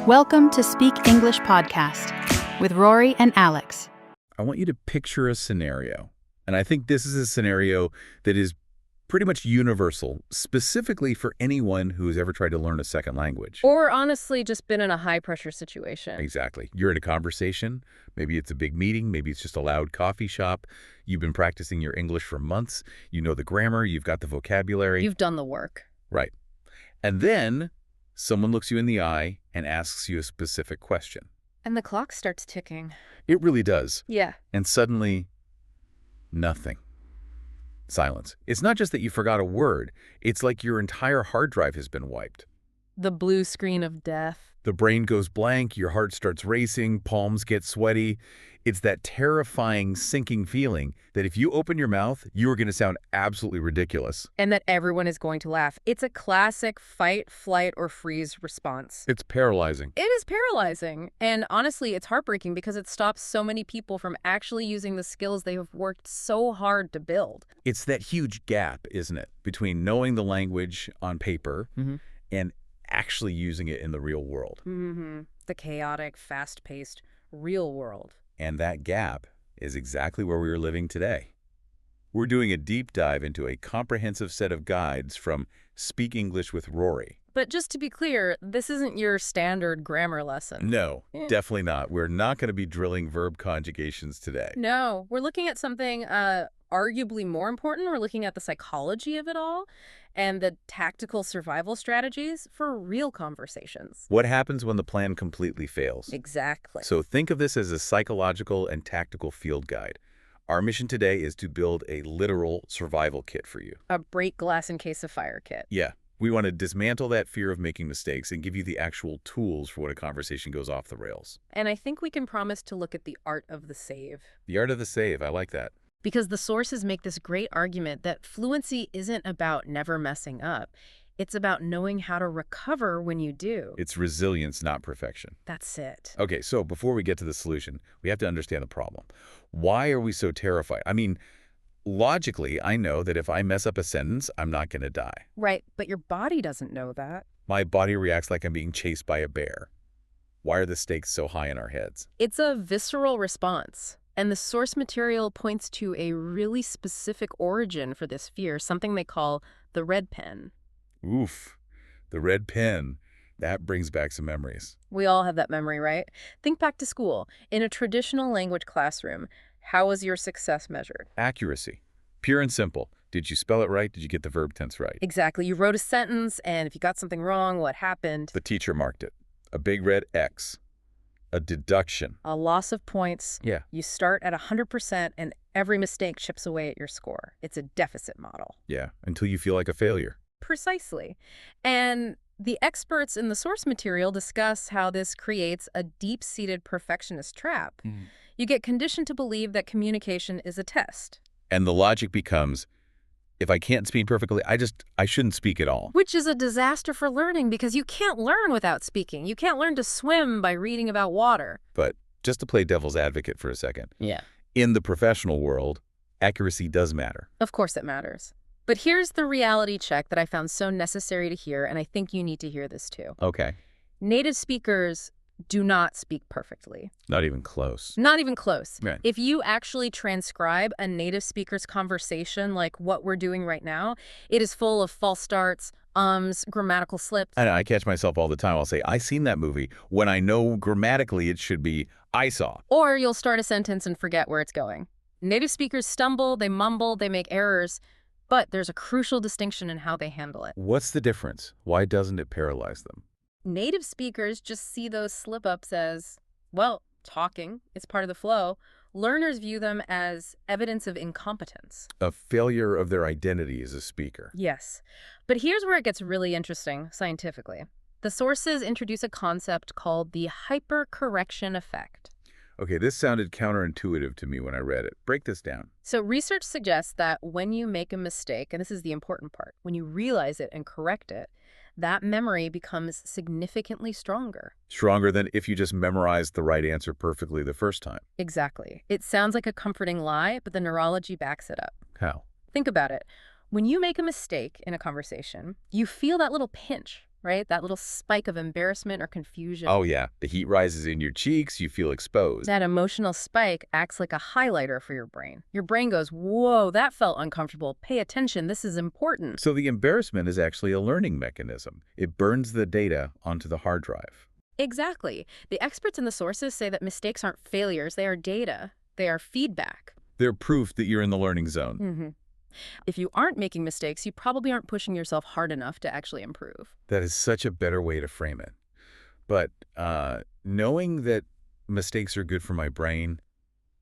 Welcome to Speak English Podcast with Rory and Alex. I want you to picture a scenario. And I think this is a scenario that is pretty much universal, specifically for anyone who has ever tried to learn a second language. Or honestly, just been in a high-pressure situation. Exactly. You're in a conversation. Maybe it's a big meeting. Maybe it's just a loud coffee shop. You've been practicing your English for months. You know the grammar. You've got the vocabulary. You've done the work. Right. And then someone looks you in the eye and asks you a specific question. And the clock starts ticking. It really does. Yeah. And suddenly, nothing. Silence. It's not just that you forgot a word. It's like your entire hard drive has been wiped. The blue screen of death. The brain goes blank, your heart starts racing, palms get sweaty. It's that terrifying, sinking feeling that if you open your mouth, you are going to sound absolutely ridiculous. And that everyone is going to laugh. It's a classic fight, flight, or freeze response. It's paralyzing. It is paralyzing. And honestly, it's heartbreaking because it stops so many people from actually using the skills they have worked so hard to build. It's that huge gap, isn't it, between knowing the language on paper and actually using it in the real world. The chaotic, fast-paced, real world. And that gap is exactly where we are living today. We're doing a deep dive into a comprehensive set of guides from Speak English with Rory. But just to be clear, this isn't your standard grammar lesson. No, definitely not. We're not going to be drilling verb conjugations today. No, we're looking at something arguably more important. We're looking at the psychology of it all and the tactical survival strategies for real conversations. What happens when the plan completely fails? Exactly. So think of this as a psychological and tactical field guide. Our mission today is to build a literal survival kit for you. A break glass in case of fire kit. Yeah. We want to dismantle that fear of making mistakes and give you the actual tools for when a conversation goes off the rails. And I think we can promise to look at the art of the save. The art of the save. I like that. Because the sources make this great argument that fluency isn't about never messing up. It's about knowing how to recover when you do. It's resilience, not perfection. That's it. Okay, so before we get to the solution, we have to understand the problem. Why are we so terrified? I mean, logically, I know that if I mess up a sentence, I'm not going to die. Right, but your body doesn't know that. My body reacts like I'm being chased by a bear. Why are the stakes so high in our heads? It's a visceral response. And the source material points to a really specific origin for this fear, something they call the red pen. Oof, the red pen. That brings back some memories. We all have that memory, right? Think back to school. In a traditional language classroom, how was your success measured? Accuracy. Pure and simple. Did you spell it right? Did you get the verb tense right? Exactly. You wrote a sentence, and if you got something wrong, what happened? The teacher marked it. A big red X. A deduction. A loss of points. Yeah. You start at 100%, and every mistake chips away at your score. It's a deficit model. Yeah, until you feel like a failure. Precisely. And the experts in the source material discuss how this creates a deep-seated perfectionist trap. You get conditioned to believe that communication is a test. And the logic becomes, if I can't speak perfectly, I shouldn't speak at all. Which is a disaster for learning because you can't learn without speaking. You can't learn to swim by reading about water. But just to play devil's advocate for a second. Yeah. In the professional world, accuracy does matter. Of course it matters. But here's the reality check that I found so necessary to hear, and I think you need to hear this too. Okay. Native speakers do not speak perfectly. Not even close. Not even close. Right. If you actually transcribe a native speaker's conversation like what we're doing right now, it is full of false starts, grammatical slips. I know, I catch myself all the time. I'll say, I seen that movie, when I know grammatically it should be, I saw. Or you'll start a sentence and forget where it's going. Native speakers stumble, they mumble, they make errors, but there's a crucial distinction in how they handle it. What's the difference? Why doesn't it paralyze them? Native speakers just see those slip-ups as, well, talking. It's part of the flow. Learners view them as evidence of incompetence. A failure of their identity as a speaker. Yes. But here's where it gets really interesting scientifically. The sources introduce a concept called the hypercorrection effect. Okay, this sounded counterintuitive to me when I read it. Break this down. So research suggests that when you make a mistake, and this is the important part, when you realize it and correct it, that memory becomes significantly stronger. Stronger than if you just memorized the right answer perfectly the first time. Exactly. It sounds like a comforting lie, but the neurology backs it up. How? Think about it. When you make a mistake in a conversation, you feel that little pinch, right? That little spike of embarrassment or confusion. Oh, yeah. The heat rises in your cheeks. You feel exposed. That emotional spike acts like a highlighter for your brain. Your brain goes, whoa, that felt uncomfortable. Pay attention. This is important. So the embarrassment is actually a learning mechanism. It burns the data onto the hard drive. Exactly. The experts and the sources say that mistakes aren't failures. They are data. They are feedback. They're proof that you're in the learning zone. Mm-hmm. If you aren't making mistakes, you probably aren't pushing yourself hard enough to actually improve. That is such a better way to frame it. But knowing that mistakes are good for my brain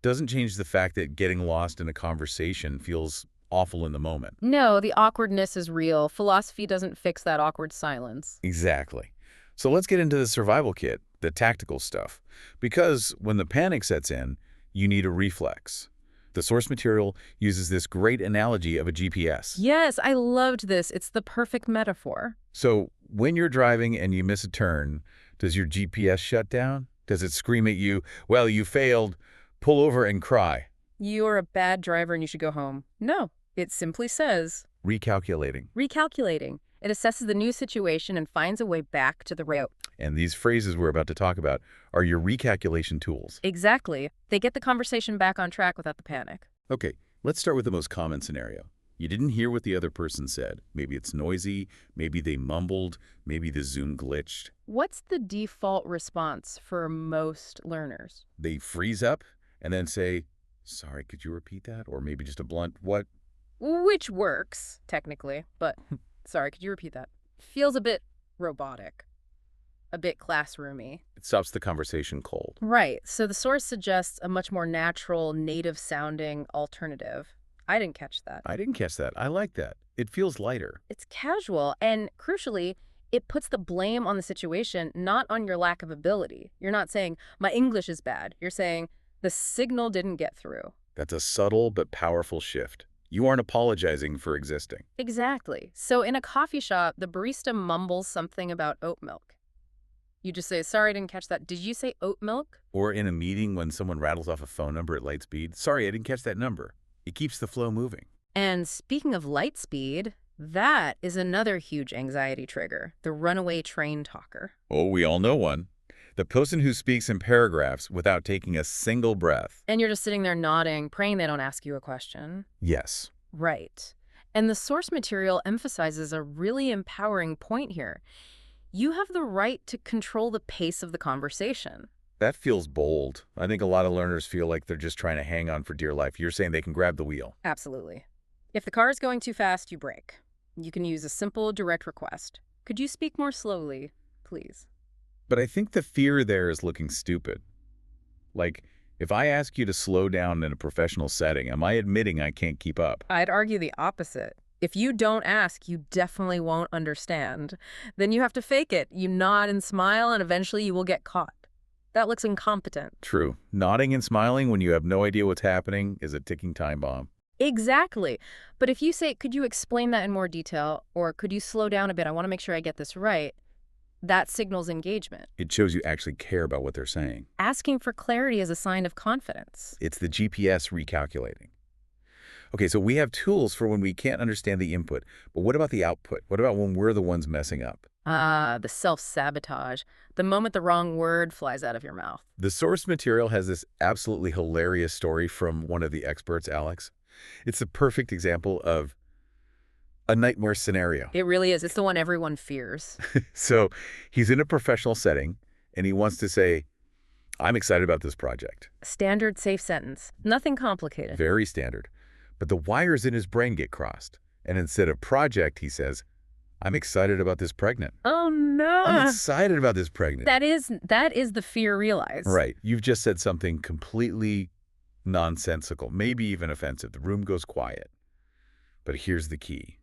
doesn't change the fact that getting lost in a conversation feels awful in the moment. No, the awkwardness is real. Philosophy doesn't fix that awkward silence. Exactly. So let's get into the survival kit, the tactical stuff. Because when the panic sets in, you need a reflex. The source material uses this great analogy of a GPS. Yes, I loved this. It's the perfect metaphor. So when you're driving and you miss a turn, does your GPS shut down? Does it scream at you, well, you failed, pull over and cry? You're a bad driver and you should go home. No, it simply says, Recalculating. recalculating. It assesses the new situation and finds a way back to the route. And these phrases we're about to talk about are your recalculation tools. Exactly. They get the conversation back on track without the panic. Okay, let's start with the most common scenario. You didn't hear what the other person said. Maybe it's noisy, maybe they mumbled, maybe the Zoom glitched. What's the default response for most learners? They freeze up and then say, sorry, could you repeat that? Or maybe just a blunt, what? Which works, technically, but sorry, could you repeat that? Feels a bit robotic, a bit classroomy. It stops the conversation cold. Right, so the source suggests a much more natural, native-sounding alternative. I didn't catch that. I didn't catch that. I like that. It feels lighter. It's casual, and crucially, it puts the blame on the situation, not on your lack of ability. You're not saying, my English is bad. You're saying, the signal didn't get through. That's a subtle but powerful shift. You aren't apologizing for existing. Exactly. So in a coffee shop, the barista mumbles something about oat milk. You just say, sorry, I didn't catch that. Did you say oat milk? Or in a meeting when someone rattles off a phone number at light speed, sorry, I didn't catch that number. It keeps the flow moving. And speaking of light speed, that is another huge anxiety trigger, the runaway train talker. Oh, we all know one. The person who speaks in paragraphs without taking a single breath. And you're just sitting there nodding, praying they don't ask you a question. Yes. Right. And the source material emphasizes a really empowering point here. You have the right to control the pace of the conversation. That feels bold. I think a lot of learners feel like they're just trying to hang on for dear life. You're saying they can grab the wheel. Absolutely. If the car is going too fast, you brake. You can use a simple, direct request. Could you speak more slowly, please? But I think the fear there is looking stupid. Like, if I ask you to slow down in a professional setting, am I admitting I can't keep up? I'd argue the opposite. If you don't ask, you definitely won't understand. Then you have to fake it. You nod and smile, and eventually you will get caught. That looks incompetent. True. Nodding and smiling when you have no idea what's happening is a ticking time bomb. Exactly. But if you say, could you explain that in more detail, or could you slow down a bit? I want to make sure I get this right. That signals engagement. It shows you actually care about what they're saying. Asking for clarity is a sign of confidence. It's the GPS recalculating. Okay, so we have tools for when we can't understand the input, but what about the output? What about when we're the ones messing up? The self-sabotage. The moment the wrong word flies out of your mouth. The source material has this absolutely hilarious story from one of the experts, Alex. It's a perfect example of a nightmare scenario. It really is. It's the one everyone fears. So he's in a professional setting, and he wants to say, I'm excited about this project. Standard safe sentence. Nothing complicated. Very standard. But the wires in his brain get crossed. And instead of project, he says, I'm excited about this pregnant. Oh, no. I'm excited about this pregnant. That is the fear realized. Right. You've just said something completely nonsensical, maybe even offensive. The room goes quiet. But here's the key.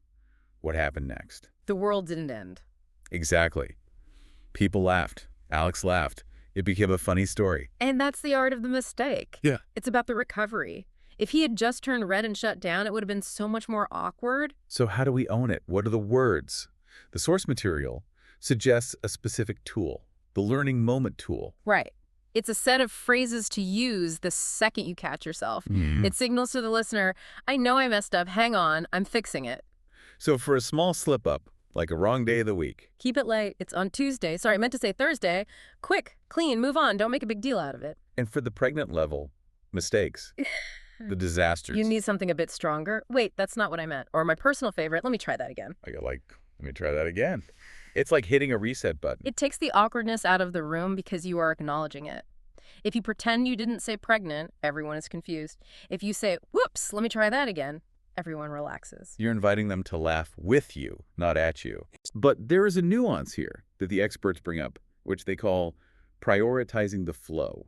What happened next? The world didn't end. Exactly. People laughed. Alex laughed. It became a funny story. And that's the art of the mistake. Yeah. It's about the recovery. If he had just turned red and shut down, it would have been so much more awkward. So how do we own it? What are the words? The source material suggests a specific tool, the learning moment tool. Right. It's a set of phrases to use the second you catch yourself. It signals to the listener, I know I messed up. Hang on, I'm fixing it. So for a small slip-up, like a wrong day of the week. Keep it light. It's on Tuesday. Sorry, I meant to say Thursday. Quick, clean, move on. Don't make a big deal out of it. And for the pregnant level, mistakes, the disasters. You need something a bit stronger. Wait, that's not what I meant. Or my personal favorite. Let me try that again. I go like, let me try that again. It's like hitting a reset button. It takes the awkwardness out of the room because you are acknowledging it. If you pretend you didn't say pregnant, everyone is confused. If you say, whoops, let me try that again, everyone relaxes. You're inviting them to laugh with you, not at you. But there is a nuance here that the experts bring up, which they call prioritizing the flow,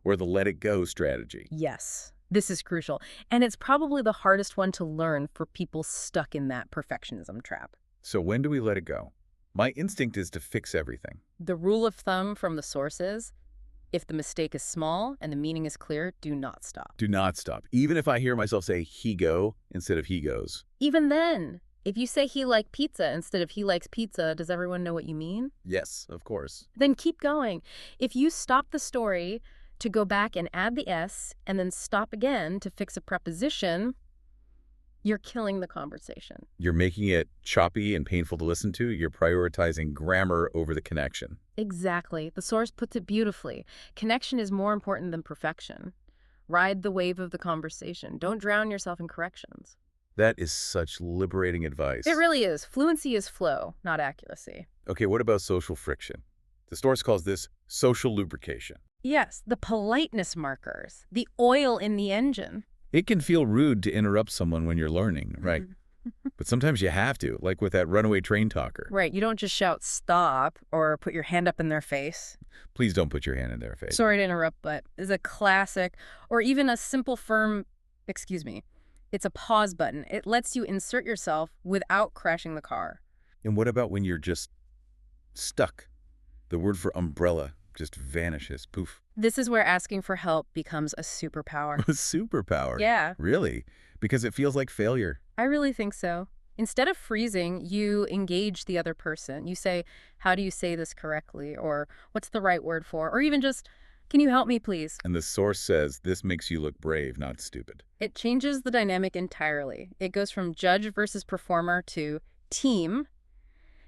or the let it go strategy. Yes, this is crucial. And it's probably the hardest one to learn for people stuck in that perfectionism trap. So when do we let it go? My instinct is to fix everything. The rule of thumb from the source is, if the mistake is small and the meaning is clear, do not stop. Do not stop. Even if I hear myself say he go instead of he goes. Even then, if you say he liked pizza instead of he likes pizza, does everyone know what you mean? Yes, of course. Then keep going. If you stop the story to go back and add the S and then stop again to fix a preposition, you're killing the conversation. You're making it choppy and painful to listen to. You're prioritizing grammar over the connection. Exactly. The source puts it beautifully. Connection is more important than perfection. Ride the wave of the conversation. Don't drown yourself in corrections. That is such liberating advice. It really is. Fluency is flow, not accuracy. Okay, what about social friction? The source calls this social lubrication. Yes, the politeness markers, the oil in the engine. It can feel rude to interrupt someone when you're learning, right? But sometimes you have to, like with that runaway train talker. Right, you don't just shout stop or put your hand up in their face. Please don't put your hand in their face. Sorry to interrupt, but it's a classic, or even a simple firm, excuse me, it's a pause button. It lets you insert yourself without crashing the car. And what about when you're just stuck? The word for umbrella just vanishes. Poof. This is where asking for help becomes a superpower. A superpower? Yeah. Really? Because it feels like failure. I really think so. Instead of freezing, you engage the other person. You say, how do you say this correctly? Or what's the right word for? Or even just, can you help me, please? And the source says this makes you look brave, not stupid. It changes the dynamic entirely. It goes from judge versus performer to team.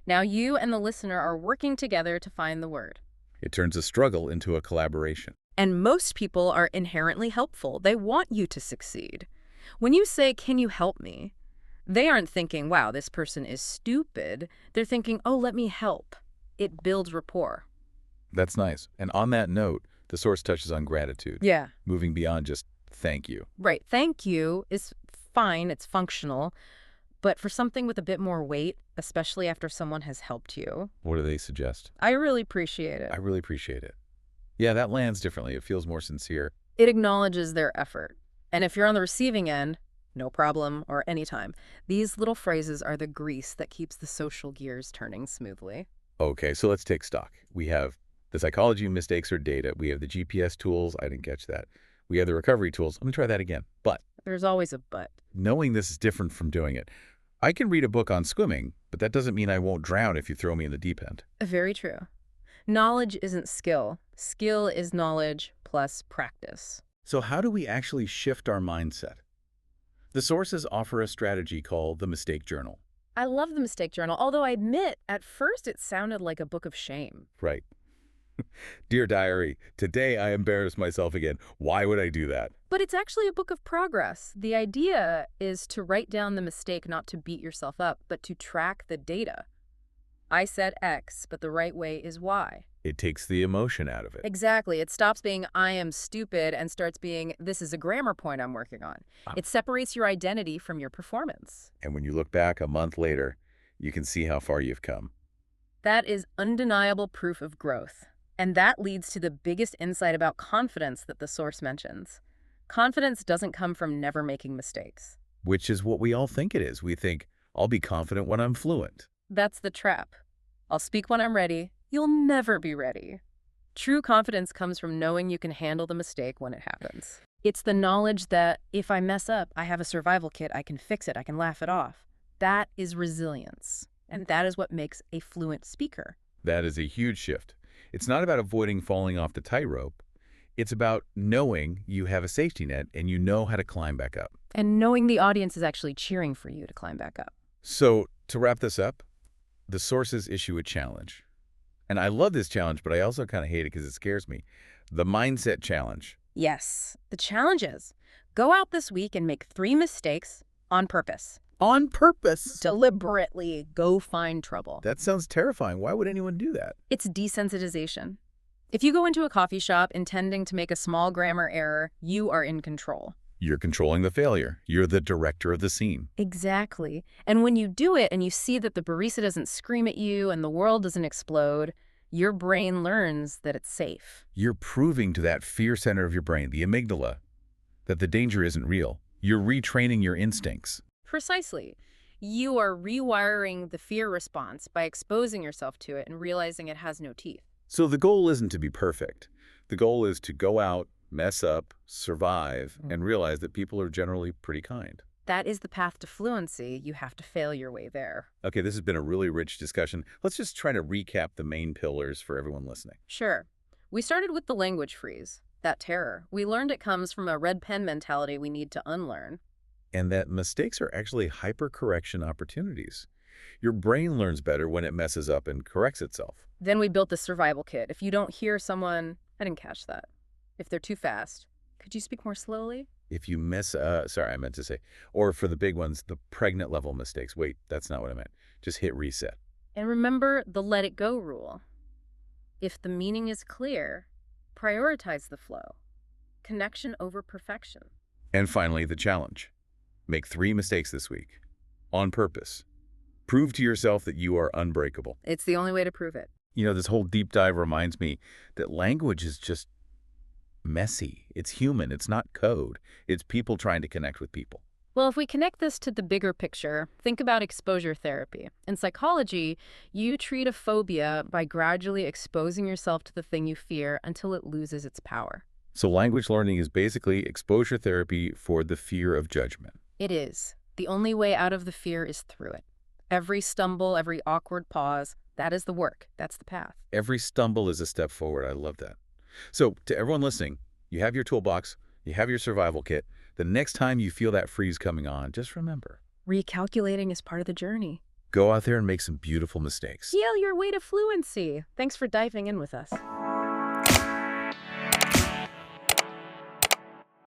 Now you and the listener are working together to find the word. It turns a struggle into a collaboration. And most people are inherently helpful. They want you to succeed. When you say, can you help me? They aren't thinking, wow, this person is stupid. They're thinking, oh, let me help. It builds rapport. That's nice. And on that note, the source touches on gratitude. Yeah. Moving beyond just thank you. Right. Thank you is fine. It's functional. But for something with a bit more weight, especially after someone has helped you. What do they suggest? I really appreciate it. I really appreciate it. Yeah, that lands differently. It feels more sincere. It acknowledges their effort. And if you're on the receiving end, no problem, or anytime. These little phrases are the grease that keeps the social gears turning smoothly. Okay, so let's take stock. We have the psychology of mistakes or data. We have the GPS tools. I didn't catch that. We have the recovery tools. Let me try that again. But There's always a but. knowing this is different from doing it. I can read a book on swimming, but that doesn't mean I won't drown if you throw me in the deep end. Very true. Knowledge isn't skill. Skill is knowledge plus practice. So how do we actually shift our mindset? The sources offer a strategy called the mistake journal. I love the mistake journal, although I admit at first it sounded like a book of shame. Right. Dear diary, today I embarrassed myself again. Why would I do that? But it's actually a book of progress. The idea is to write down the mistake, not to beat yourself up, but to track the data. I said X, but the right way is Y. It takes the emotion out of it. Exactly. It stops being I am stupid and starts being this is a grammar point I'm working on. It separates your identity from your performance. And when you look back a month later, you can see how far you've come. That is undeniable proof of growth. And that leads to the biggest insight about confidence that the source mentions. Confidence doesn't come from never making mistakes. Which is what we all think it is. We think, I'll be confident when I'm fluent. That's the trap. I'll speak when I'm ready. You'll never be ready. True confidence comes from knowing you can handle the mistake when it happens. It's the knowledge that if I mess up, I have a survival kit, I can fix it, I can laugh it off. That is resilience. And that is what makes a fluent speaker. That is a huge shift. It's not about avoiding falling off the tightrope. It's about knowing you have a safety net and you know how to climb back up. And knowing the audience is actually cheering for you to climb back up. So, to wrap this up, The sources issue a challenge. And I love this challenge, but I also kind of hate it because it scares me. The mindset challenge. Yes, the challenge is go out this week and make 3 mistakes on purpose. On purpose. Deliberately go find trouble. That sounds terrifying. Why would anyone do that? It's desensitization. If you go into a coffee shop intending to make a small grammar error, you are in control. You're controlling the failure. You're the director of the scene. Exactly. And when you do it and you see that the barista doesn't scream at you and the world doesn't explode, your brain learns that it's safe. You're proving to that fear center of your brain, the amygdala, that the danger isn't real. You're retraining your instincts. Precisely. You are rewiring the fear response by exposing yourself to it and realizing it has no teeth. So the goal isn't to be perfect. The goal is to go out, mess up, survive, and realize that people are generally pretty kind. That is the path to fluency. You have to fail your way there. Okay, this has been a really rich discussion. Let's just try to recap the main pillars for everyone listening. Sure. We started with the language freeze, that terror. We learned it comes from a red pen mentality we need to unlearn. And that mistakes are actually hypercorrection opportunities. Your brain learns better when it messes up and corrects itself. Then we built the survival kit. If you don't hear someone, I didn't catch that. If they're too fast, could you speak more slowly? If you sorry, I meant to say, or for the big ones, the pregnant level mistakes. Wait, that's not what I meant. Just hit reset. And remember the let it go rule. If the meaning is clear, prioritize the flow. Connection over perfection. And finally, the challenge. Make 3 mistakes this week. On purpose. Prove to yourself that you are unbreakable. It's the only way to prove it. You know, this whole deep dive reminds me that language is just messy. It's human. It's not code. It's people trying to connect with people. Well, if we connect this to the bigger picture, think about exposure therapy. In psychology, you treat a phobia by gradually exposing yourself to the thing you fear until it loses its power. So language learning is basically exposure therapy for the fear of judgment. It is. The only way out of the fear is through it. Every stumble, every awkward pause, that is the work. That's the path. Every stumble is a step forward. I love that. So to everyone listening, you have your toolbox, you have your survival kit. The next time you feel that freeze coming on, just remember. Recalculating is part of the journey. Go out there and make some beautiful mistakes. Heal your way to fluency. Thanks for diving in with us.